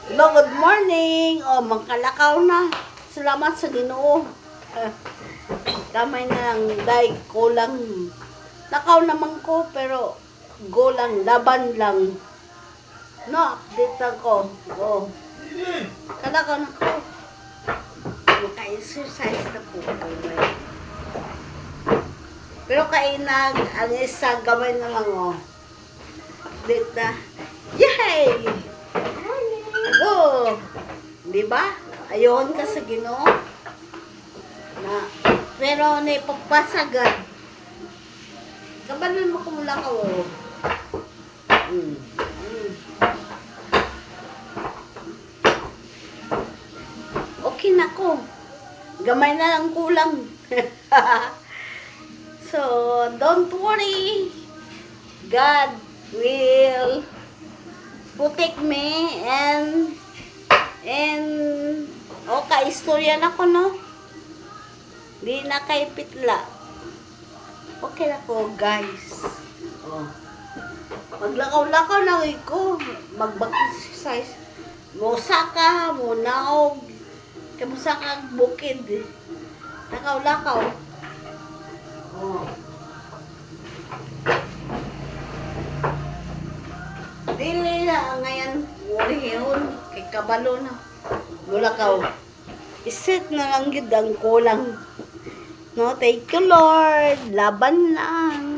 Hello, good morning. O, magkalakaw na. Salamat sa Ginoo. Kamay na lang, dahil kulang. Lakaw naman ko, pero gulang, laban lang. No, update ako. O, kalakaw na ko. Maka-exercise na po. Pero kainag, ang isa, gamay na lang, o. Update na. Yay! Go! Di ba? Ayon ka sa Ginoo. Na, pero naipagpasagan. Kabanan mo kung wala ka, oh. Okay na ko. Gamay na lang kulang. So, don't worry. God will protect me and istorya na ko, no? Di na kay pitla. Okay na ko, guys. Oh. Maglakaw-lakaw na ko. Mag-exercise. Musaka, munaog. Kamusaka bukid. Lakaw-lakaw. Oh. Dili na ngayon. Wala kay kabalo na. Gulakaw. Iset na lang gid ang kulang. No, thank you Lord. Laban lang.